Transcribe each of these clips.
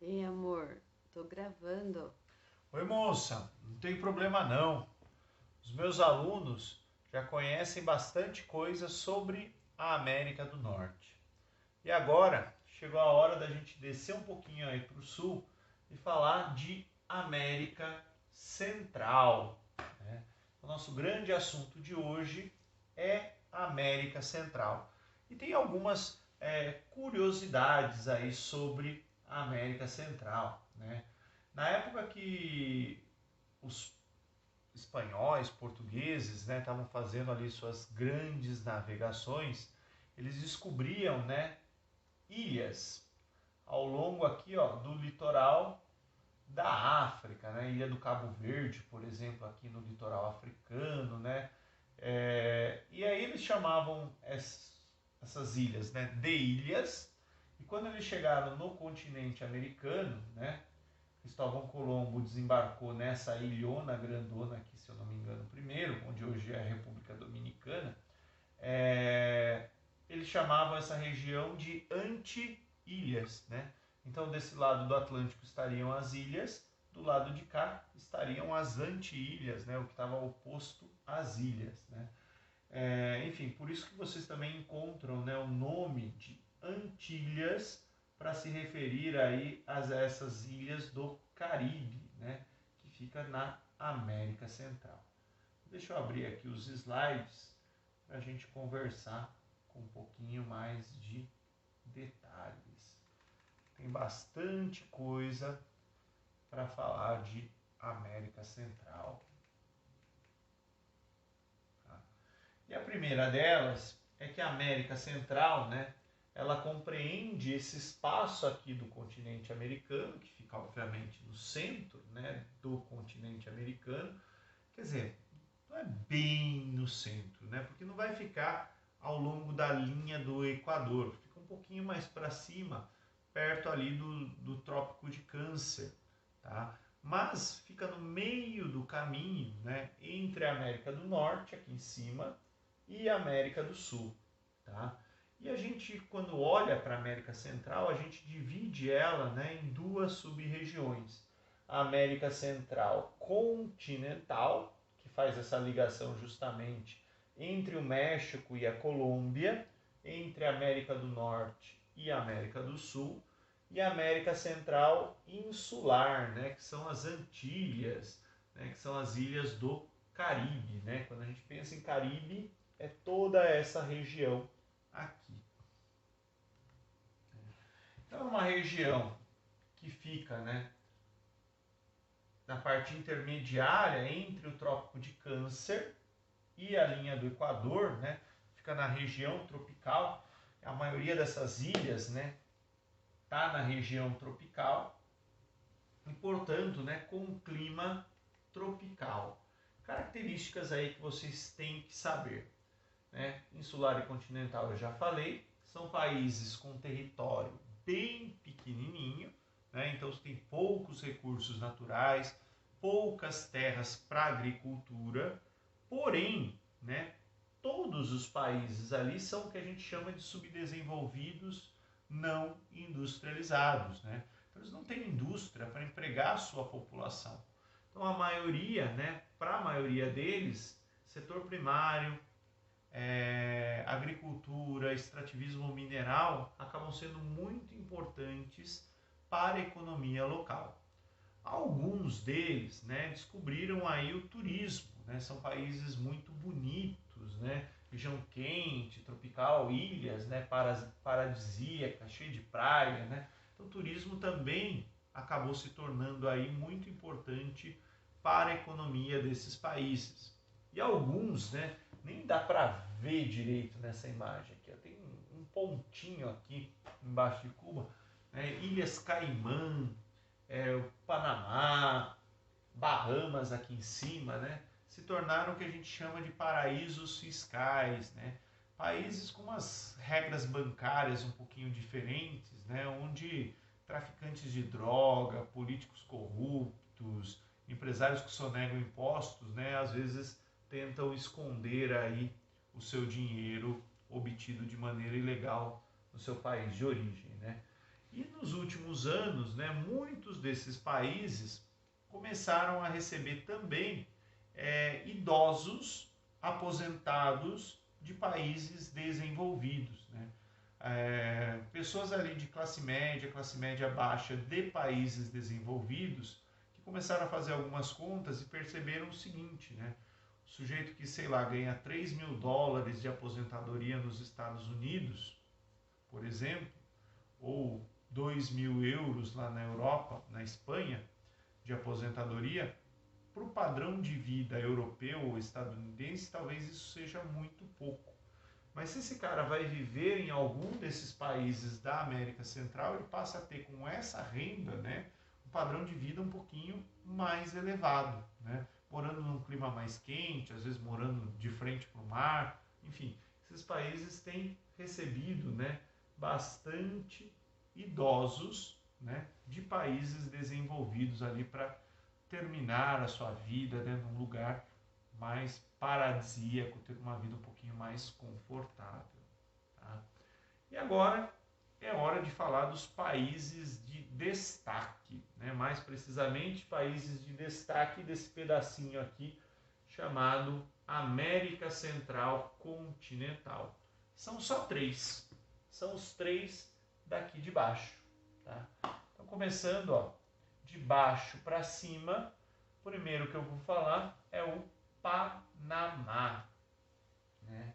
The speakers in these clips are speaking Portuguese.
Ei, amor, tô gravando. Oi, moça, não tem problema não. Os meus alunos já conhecem bastante coisa sobre a América do Norte. E agora chegou a hora da gente descer um pouquinho aí para o sul e falar de América Central, né? O nosso grande assunto de hoje é a América Central. E tem algumas curiosidades aí sobre a América Central, né? Na época que os espanhóis, portugueses, né, estavam fazendo ali suas grandes navegações, eles descobriam, né, ilhas ao longo aqui, ó, do litoral da África, né, Ilha do Cabo Verde, por exemplo, aqui no litoral africano, né, e aí eles chamavam essas ilhas, né, de ilhas. E quando eles chegaram no continente americano, né, Cristóvão Colombo desembarcou nessa ilhona grandona aqui, se eu não me engano, primeiro, onde hoje é a República Dominicana. Eles chamavam essa região de Anti-Ilhas, né? Então, desse lado do Atlântico estariam as ilhas, do lado de cá estariam as Anti-Ilhas, né? O que estava oposto às ilhas, né? Enfim, por isso que vocês também encontram, né, o nome de Antilhas para se referir aí a essas ilhas do Caribe, né, que fica na América Central. Deixa eu abrir aqui os slides para a gente conversar com um pouquinho mais de detalhes. Tem bastante coisa para falar de América Central. Tá? E a primeira delas é que a América Central, né, ela compreende esse espaço aqui do continente americano, que fica obviamente no centro, né, do continente americano. Quer dizer, não é bem no centro, né, porque não vai ficar ao longo da linha do Equador, fica um pouquinho mais para cima, perto ali do Trópico de Câncer, tá? Mas fica no meio do caminho, né, entre a América do Norte, aqui em cima, e a América do Sul, tá? E a gente, quando olha para a América Central, a gente divide ela, né, em duas sub-regiões. A América Central continental, que faz essa ligação justamente entre o México e a Colômbia, entre a América do Norte e a América do Sul, e a América Central insular, né, que são as Antilhas, né, que são as ilhas do Caribe, né? Quando a gente pensa em Caribe, é toda essa região aqui. Então é uma região que fica, né, na parte intermediária entre o Trópico de Câncer e a linha do Equador, né? Fica na região tropical. A maioria dessas ilhas, né, está na região tropical e, portanto, né, com um clima tropical. Características aí que vocês têm que saber, né? Insular e continental eu já falei, são países com território bem pequenininho, né? Então você tem poucos recursos naturais, poucas terras para agricultura, porém, né, todos os países ali são o que a gente chama de subdesenvolvidos não industrializados, né? Então eles não têm indústria para empregar a sua população. Então a maioria, né, para a maioria deles, setor primário, agricultura, extrativismo mineral acabam sendo muito importantes para a economia local. Alguns deles, né, descobriram aí o turismo, né, são países muito bonitos, né, região quente, tropical, ilhas, né, paradisíacas, cheia de praia, né, então o turismo também acabou se tornando aí muito importante para a economia desses países. E alguns, né, nem dá para ver direito nessa imagem aqui, ó. Tem um pontinho aqui embaixo de Cuba, né, Ilhas Caimã, o Panamá, Bahamas aqui em cima, né, se tornaram o que a gente chama de paraísos fiscais, né, países com umas regras bancárias um pouquinho diferentes, né, onde traficantes de droga, políticos corruptos, empresários que sonegam impostos, né, às vezes tentam esconder aí o seu dinheiro obtido de maneira ilegal no seu país de origem, né? E nos últimos anos, né, muitos desses países começaram a receber também idosos aposentados de países desenvolvidos, né? Pessoas ali de classe média baixa de países desenvolvidos, que começaram a fazer algumas contas e perceberam o seguinte, né? O sujeito que, sei lá, ganha $3.000 de aposentadoria nos Estados Unidos, por exemplo, ou 2.000 euros lá na Europa, na Espanha, de aposentadoria, para o padrão de vida europeu ou estadunidense, talvez isso seja muito pouco. Mas se esse cara vai viver em algum desses países da América Central, ele passa a ter com essa renda, né, um padrão de vida um pouquinho mais elevado, né? Morando num clima mais quente, às vezes morando de frente para o mar, enfim, esses países têm recebido, né, bastante idosos, né, de países desenvolvidos ali para terminar a sua vida, né, num lugar mais paradisíaco, ter uma vida um pouquinho mais confortável. Tá? E agora é hora de falar dos países de destaque, né? Mais precisamente países de destaque desse pedacinho aqui chamado América Central Continental. São só 3, são os 3 daqui de baixo. Tá? Então começando, ó, de baixo para cima, o primeiro que eu vou falar é o Panamá. Né?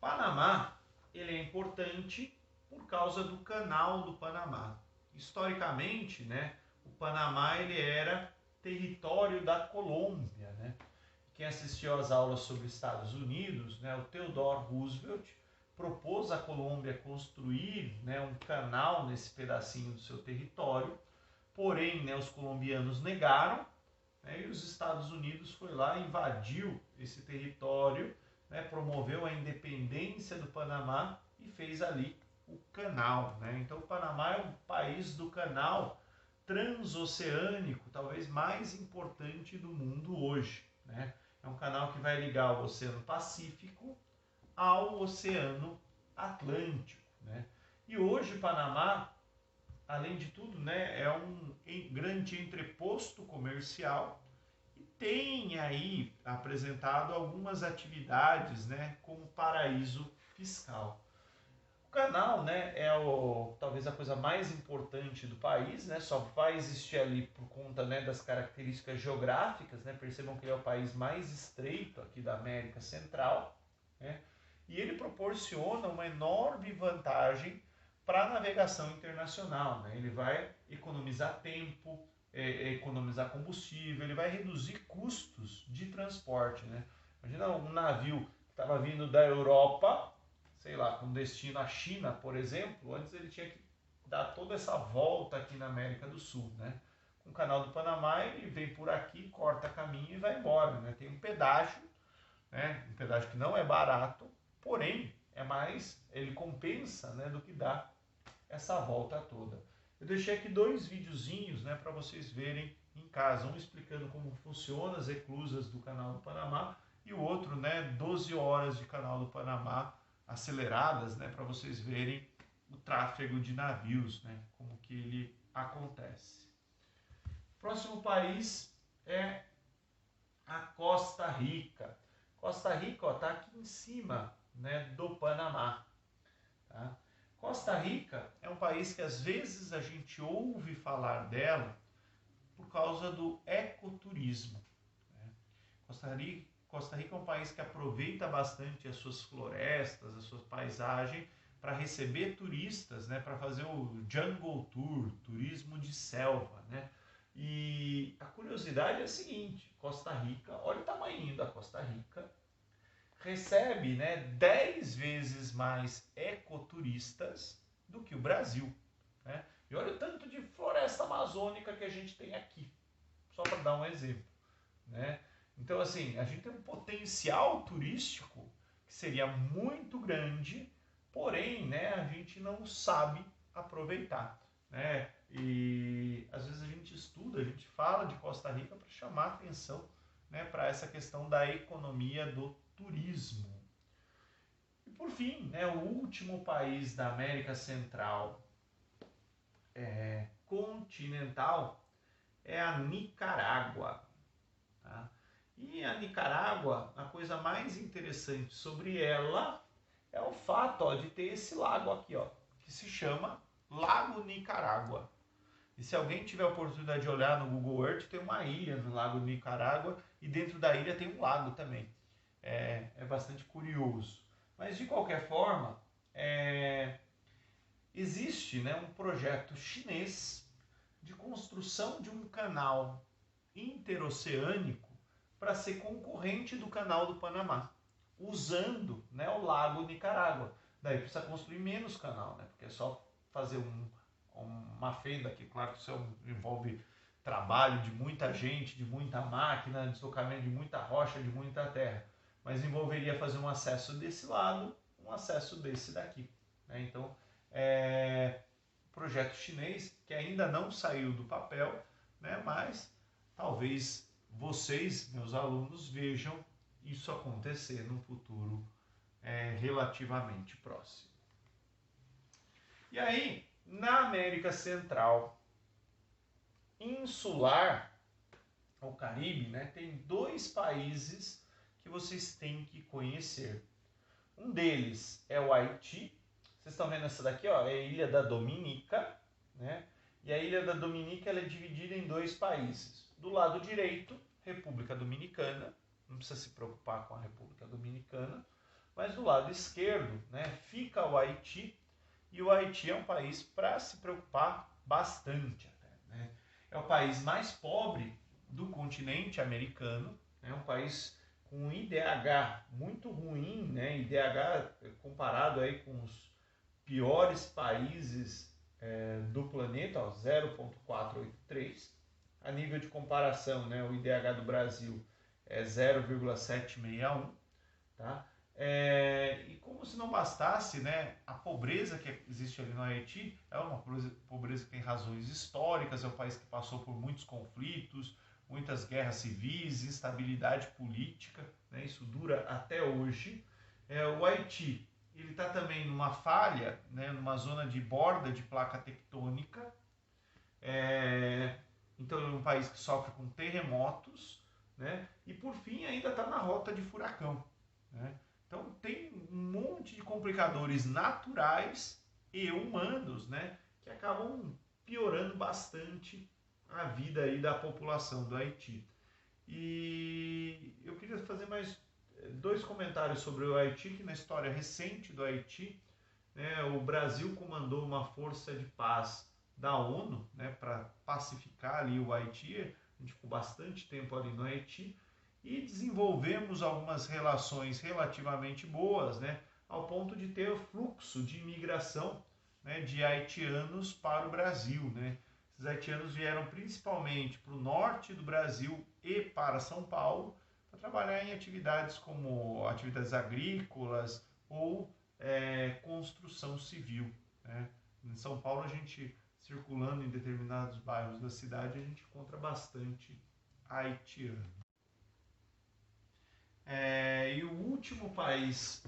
Panamá, ele é importante por causa do Canal do Panamá. Historicamente, né, o Panamá ele era território da Colômbia. Né? Quem assistiu às aulas sobre Estados Unidos, né, o Theodore Roosevelt propôs à Colômbia construir, né, um canal nesse pedacinho do seu território, porém, né, os colombianos negaram, né, e os Estados Unidos foi lá, invadiu esse território, né, promoveu a independência do Panamá e fez ali o canal. Né? Então o Panamá é o país do canal transoceânico, talvez mais importante do mundo hoje. Né? É um canal que vai ligar o Oceano Pacífico ao Oceano Atlântico. Né? E hoje o Panamá, além de tudo, né, é um grande entreposto comercial e tem aí apresentado algumas atividades, né, como paraíso fiscal. O canal, né, é talvez a coisa mais importante do país, né, só vai existir ali por conta, né, das características geográficas, né, percebam que ele é o país mais estreito aqui da América Central, né, e ele proporciona uma enorme vantagem para a navegação internacional. Né? Ele vai economizar tempo, economizar combustível, ele vai reduzir custos de transporte. Né? Imagina um navio que estava vindo da Europa, sei lá, com destino à China, por exemplo, antes ele tinha que dar toda essa volta aqui na América do Sul. Né? Com o canal do Panamá, ele vem por aqui, corta caminho e vai embora. Né? Tem um pedágio, né? Um pedágio que não é barato, porém é mais, ele compensa, né, do que dá essa volta toda. Eu deixei aqui 2 videozinhos, né, para vocês verem em casa, um explicando como funciona as eclusas do canal do Panamá e o outro, né, 12 horas de canal do Panamá aceleradas, né, para vocês verem o tráfego de navios, né, como que ele acontece. O próximo país é a Costa Rica. Costa Rica está aqui em cima, né, do Panamá. Tá? Costa Rica é um país que às vezes a gente ouve falar dela por causa do ecoturismo. Né? Costa Rica é um país que aproveita bastante as suas florestas, as suas paisagens, para receber turistas, né, para fazer o Jungle Tour, turismo de selva. Né? E a curiosidade é a seguinte, Costa Rica, olha o tamanho da Costa Rica, recebe, né, 10 vezes mais ecoturistas do que o Brasil. Né? E olha o tanto de floresta amazônica que a gente tem aqui, só para dar um exemplo. Né? Então, assim, a gente tem um potencial turístico que seria muito grande, porém, né, a gente não sabe aproveitar. Né? E às vezes a gente estuda, a gente fala de Costa Rica para chamar atenção, né, para essa questão da economia do turismo. E por fim, né, o último país da América Central continental é a Nicarágua. Tá? E a Nicarágua, a coisa mais interessante sobre ela é o fato de ter esse lago aqui, que se chama Lago Nicarágua. E se alguém tiver a oportunidade de olhar no Google Earth, tem uma ilha no Lago Nicarágua e dentro da ilha tem um lago também. É bastante curioso. Mas de qualquer forma, existe, né, um projeto chinês de construção de um canal interoceânico para ser concorrente do canal do Panamá, usando, né, o Lago Nicarágua. Daí precisa construir menos canal, né, porque é só fazer uma fenda aqui. Claro que isso envolve trabalho de muita gente, de muita máquina, deslocamento de muita rocha, de muita terra. Mas envolveria fazer um acesso desse lado, um acesso desse daqui. Né? Então, projeto chinês que ainda não saiu do papel, né? Mas talvez vocês, meus alunos, vejam isso acontecer num futuro relativamente próximo. E aí, na América Central insular, o Caribe, né, tem 2 países que vocês têm que conhecer. Um deles é o Haiti. Vocês estão vendo essa daqui, é a Ilha da Dominica, né? E a Ilha da Dominica ela é dividida em 2 países. Do lado direito, República Dominicana, não precisa se preocupar com a República Dominicana, mas do lado esquerdo, né, fica o Haiti, e o Haiti é um país para se preocupar bastante até, né? É o país mais pobre do continente americano, é um país com um IDH muito ruim, né? IDH comparado aí com os piores países do planeta, 0,483. A nível de comparação, né, o IDH do Brasil é 0,761, tá? E como se não bastasse, né, a pobreza que existe ali no Haiti é uma pobreza que tem razões históricas, é um país que passou por muitos conflitos, muitas guerras civis, instabilidade política, né, isso dura até hoje. O Haiti ele está também numa falha, né, numa zona de borda de placa tectônica, então é um país que sofre com terremotos, né, e por fim ainda está na rota de furacão, né. Então tem um monte de complicadores naturais e humanos, né, que acabam piorando bastante a vida aí da população do Haiti. E eu queria fazer mais 2 comentários sobre o Haiti, que na história recente do Haiti, né, o Brasil comandou uma força de paz da ONU, né, para pacificar ali o Haiti. A gente ficou bastante tempo ali no Haiti e desenvolvemos algumas relações relativamente boas, né, ao ponto de ter fluxo de imigração, né, de haitianos para o Brasil, né. Esses haitianos vieram principalmente para o norte do Brasil e para São Paulo para trabalhar em atividades como atividades agrícolas ou construção civil, né. Em São Paulo, a gente, circulando em determinados bairros da cidade, a gente encontra bastante haitiano. E o último país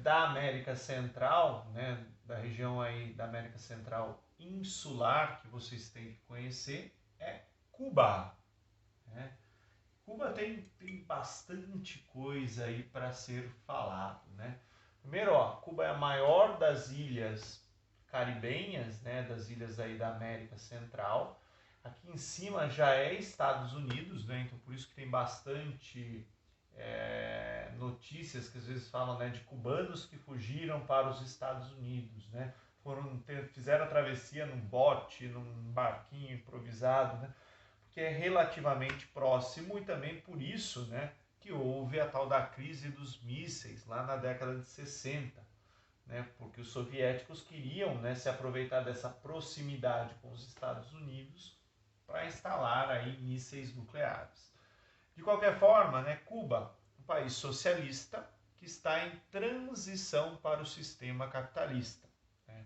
da América Central, né, da região aí da América Central insular que vocês têm que conhecer é Cuba. Né? Cuba tem bastante coisa aí para ser falado, né? Primeiro, Cuba é a maior das ilhas caribenhas, né, das ilhas aí da América Central. Aqui em cima já é Estados Unidos, né? Então por isso que tem bastante notícias que às vezes falam, né, de cubanos que fugiram para os Estados Unidos, né? Fizeram a travessia num bote, num barquinho improvisado, né? Porque é relativamente próximo e também por isso, né, que houve a tal da crise dos mísseis lá na década de 60, né? Porque os soviéticos queriam, né, se aproveitar dessa proximidade com os Estados Unidos para instalar aí mísseis nucleares. De qualquer forma, né, Cuba, um país socialista que está em transição para o sistema capitalista. Né?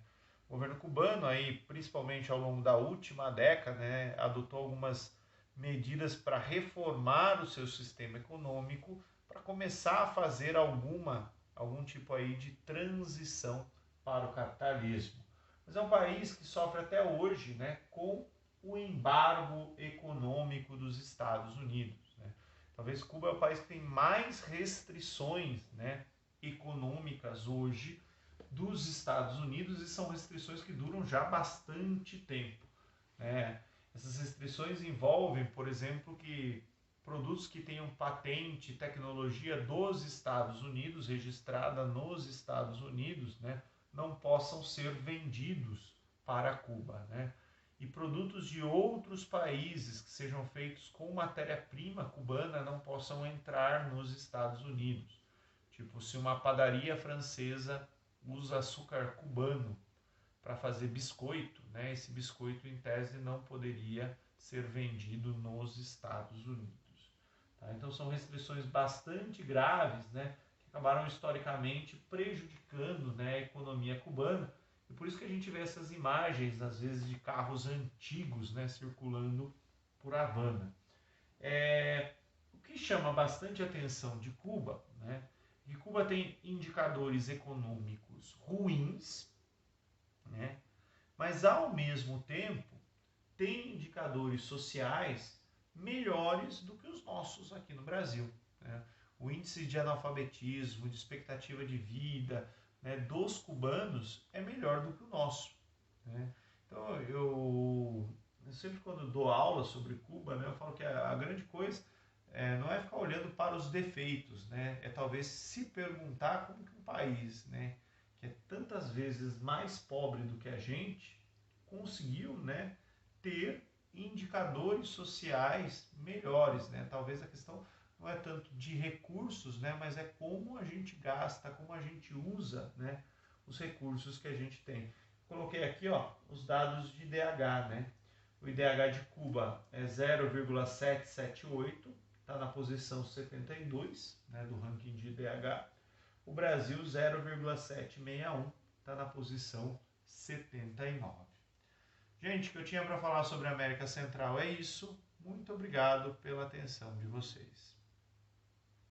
O governo cubano, aí, principalmente ao longo da última década, né, adotou algumas medidas para reformar o seu sistema econômico, para começar a fazer algum tipo aí de transição para o capitalismo. mas é um país que sofre até hoje, né, com o embargo econômico dos Estados Unidos, né? Talvez Cuba é o país que tem mais restrições, né, econômicas hoje dos Estados Unidos, e são restrições que duram já bastante tempo, né? Essas restrições envolvem, por exemplo, que produtos que tenham patente, tecnologia dos Estados Unidos, registrada nos Estados Unidos, né, não possam ser vendidos para Cuba, né? E produtos de outros países que sejam feitos com matéria-prima cubana não possam entrar nos Estados Unidos. Tipo, se uma padaria francesa usa açúcar cubano para fazer biscoito, né, esse biscoito em tese não poderia ser vendido nos Estados Unidos. Tá? Então são restrições bastante graves, né, que acabaram historicamente prejudicando, né, a economia cubana. E por isso que a gente vê essas imagens, às vezes, de carros antigos, né, circulando por Havana. O que chama bastante atenção de Cuba, né, é que Cuba tem indicadores econômicos ruins, né, mas ao mesmo tempo tem indicadores sociais melhores do que os nossos aqui no Brasil, né? O índice de analfabetismo, de expectativa de vida, né, dos cubanos é melhor do que o nosso, né? Então eu sempre quando dou aula sobre Cuba, né, eu falo que a grande coisa não é ficar olhando para os defeitos, né? É talvez se perguntar como que um país, né, que é tantas vezes mais pobre do que a gente, conseguiu, né, ter indicadores sociais melhores, né? Talvez a questão não é tanto de recursos, né, mas é como a gente gasta, como a gente usa, né, os recursos que a gente tem. Coloquei aqui, ó, os dados de IDH, né? O IDH de Cuba é 0,778, está na posição 72, né, do ranking de IDH. O Brasil 0,761, está na posição 79. Gente, o que eu tinha para falar sobre a América Central é isso. Muito obrigado pela atenção de vocês.